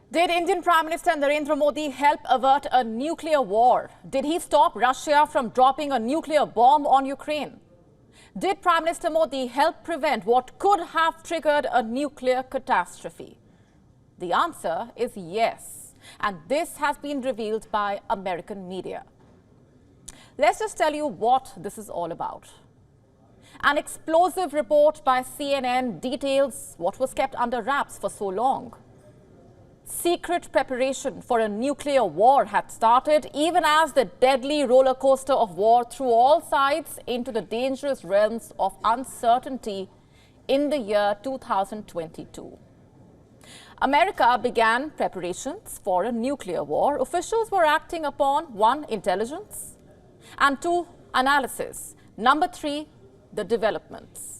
Did Indian Prime Minister Narendra Modi help avert a nuclear war? Did he stop Russia from dropping a nuclear bomb on Ukraine? Did Prime Minister Modi help prevent what could have triggered a nuclear catastrophe? The answer is yes, and this has been revealed by American media. Let's just tell you what this is all about. An explosive report by CNN details what was kept under wraps for so long. Secret preparation for a nuclear war had started even as the deadly roller coaster of war threw all sides into the dangerous realms of uncertainty in the year 2022. America began preparations for a nuclear war. Officials were acting upon 1. Intelligence and 2. Analysis. Number 3. The developments.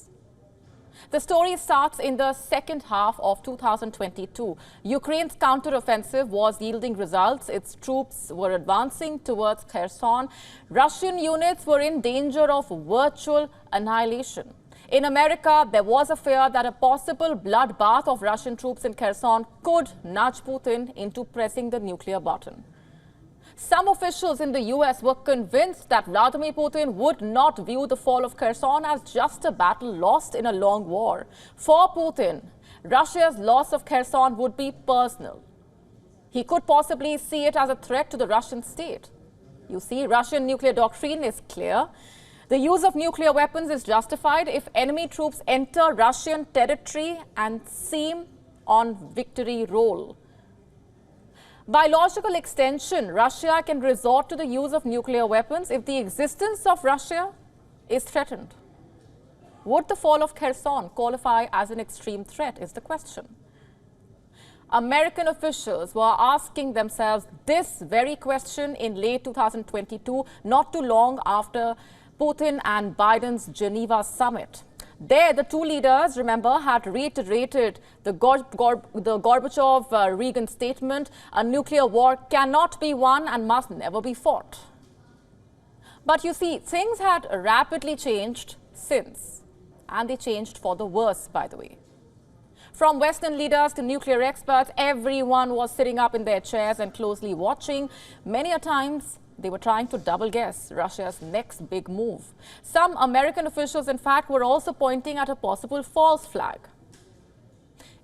The story starts in the second half of 2022. Ukraine's counteroffensive was yielding results. Its troops were advancing towards Kherson. Russian units were in danger of virtual annihilation. In America, there was a fear that a possible bloodbath of Russian troops in Kherson could nudge Putin into pressing the nuclear button. Some officials in the US were convinced that Vladimir Putin would not view the fall of Kherson as just a battle lost in a long war. For Putin, Russia's loss of Kherson would be personal. He could possibly see it as a threat to the Russian state. You see, Russian nuclear doctrine is clear. The use of nuclear weapons is justified if enemy troops enter Russian territory and seem on victory roll. By logical extension, Russia can resort to the use of nuclear weapons if the existence of Russia is threatened. Would the fall of Kherson qualify as an extreme threat is the question. American officials were asking themselves this very question in late 2022, not too long after Putin and Biden's Geneva summit. There, the two leaders, remember, had reiterated the Gorbachev-Reagan statement, a nuclear war cannot be won and must never be fought. But you see, things had rapidly changed since, and they changed for the worse, by the way. From Western leaders to nuclear experts, everyone was sitting up in their chairs and closely watching. Many a times, they were trying to double guess Russia's next big move. Some American officials, in fact, were also pointing at a possible false flag.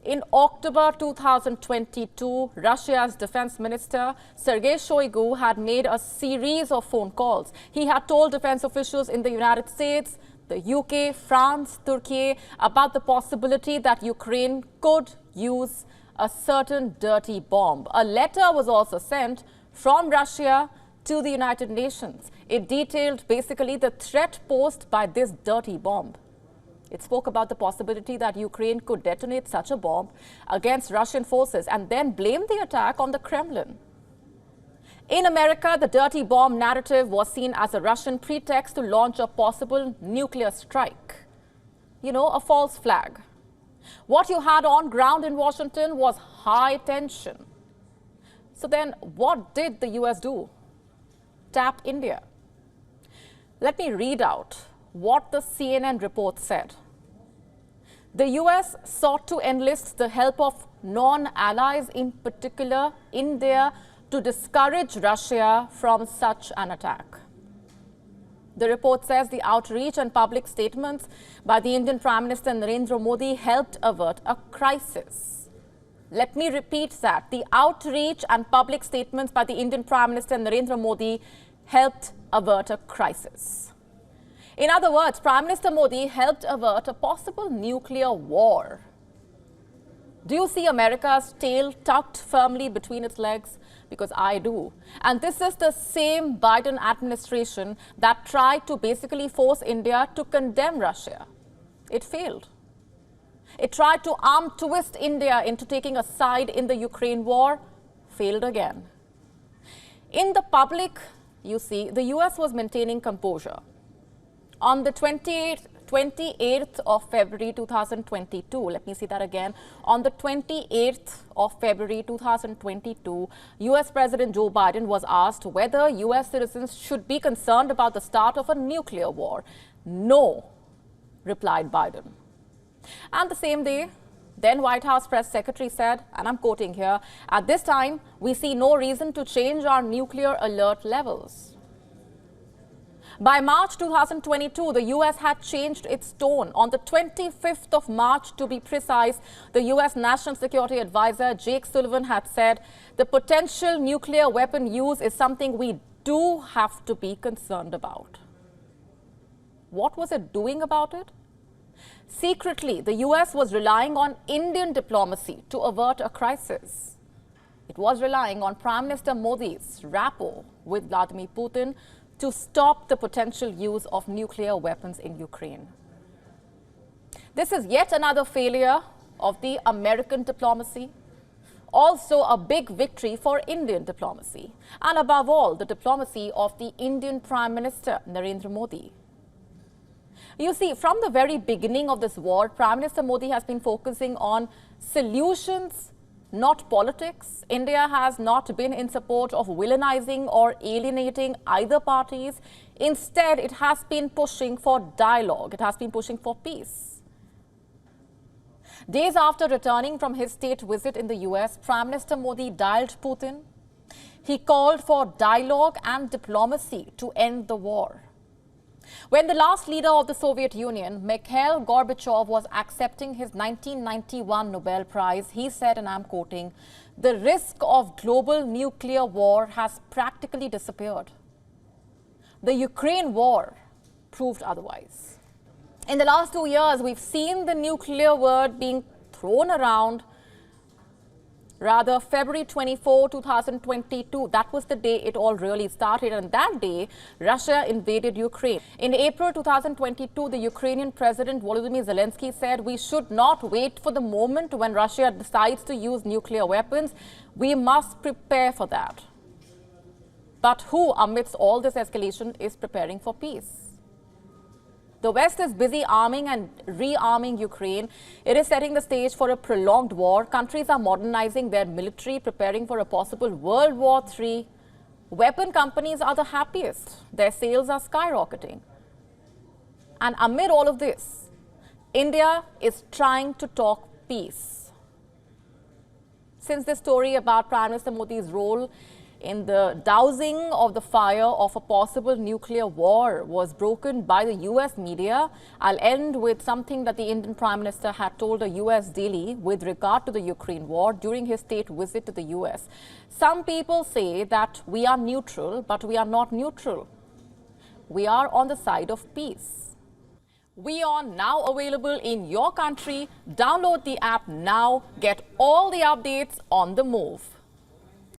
In October 2022, Russia's defense minister, Sergei Shoigu, had made a series of phone calls. He had told defense officials in the United States, the UK, France, Turkey about the possibility that Ukraine could use a certain dirty bomb. A letter was also sent from Russia to the United Nations. It detailed basically the threat posed by this dirty bomb. It spoke about the possibility that Ukraine could detonate such a bomb against Russian forces and then blame the attack on the Kremlin. In America, the dirty bomb narrative was seen as a Russian pretext to launch a possible nuclear strike. You know, a false flag. What you had on ground in Washington was high tension. So then what did the US do? Tap India. Let me read out what the CNN report said. The US sought to enlist the help of non-allies, in particular India, to discourage Russia from such an attack. The report says the outreach and public statements by the Indian Prime Minister Narendra Modi helped avert a crisis. Let me repeat that. The outreach and public statements by the Indian Prime Minister Narendra Modi helped avert a crisis. In other words, Prime Minister Modi helped avert a possible nuclear war. Do you see America's tail tucked firmly between its legs? Because I do. And this is the same Biden administration that tried to basically force India to condemn Russia. It failed. It tried to arm twist India into taking a side in the Ukraine war, failed again. In the public, you see, the US was maintaining composure. On the 28th of February 2022, let me see that again. On the 28th of February 2022, US President Joe Biden was asked whether US citizens should be concerned about the start of a nuclear war. No, replied Biden. And the same day, Then White House press secretary said, and I'm quoting here, "At this time, we see no reason to change our nuclear alert levels." By March 2022, the U.S. had changed its tone. On the 25th of March, to be precise, the U.S. National Security Advisor Jake Sullivan had said the potential nuclear weapon use is something we do have to be concerned about. What was it doing about it? Secretly, the U.S. was relying on Indian diplomacy to avert a crisis. It was relying on Prime Minister Modi's rapport with Vladimir Putin to stop the potential use of nuclear weapons in Ukraine. This is yet another failure of the American diplomacy, also a big victory for Indian diplomacy, and above all, the diplomacy of the Indian Prime Minister Narendra Modi. You see, from the very beginning of this war, Prime Minister Modi has been focusing on solutions, not politics. India has not been in support of villainizing or alienating either parties. Instead, it has been pushing for dialogue. It has been pushing for peace. Days after returning from his state visit in the US, Prime Minister Modi dialed Putin. He called for dialogue and diplomacy to end the war. When the last leader of the Soviet Union, Mikhail Gorbachev, was accepting his 1991 Nobel Prize, he said, and I'm quoting, "The risk of global nuclear war has practically disappeared." The Ukraine war proved otherwise. In the last 2 years, we've seen the nuclear word being thrown around. Rather, February 24, 2022, that was the day it all really started. And that day, Russia invaded Ukraine. In April 2022, the Ukrainian President Volodymyr Zelensky said, "We should not wait for the moment when Russia decides to use nuclear weapons. We must prepare for that." But who, amidst all this escalation, is preparing for peace? The West is busy arming and rearming Ukraine. It is setting the stage for a prolonged war. Countries are modernizing their military, preparing for a possible World War III. Weapon companies are the happiest. Their sales are skyrocketing. And amid all of this, India is trying to talk peace. Since this story about Prime Minister Modi's role in the dousing of the fire of a possible nuclear war was broken by the US media, I'll end with something that the Indian Prime Minister had told a US daily with regard to the Ukraine war during his state visit to the US. Some people say that we are neutral, but we are not neutral. We are on the side of peace. WION now available in your country. Download the app now. Get all the updates on the move.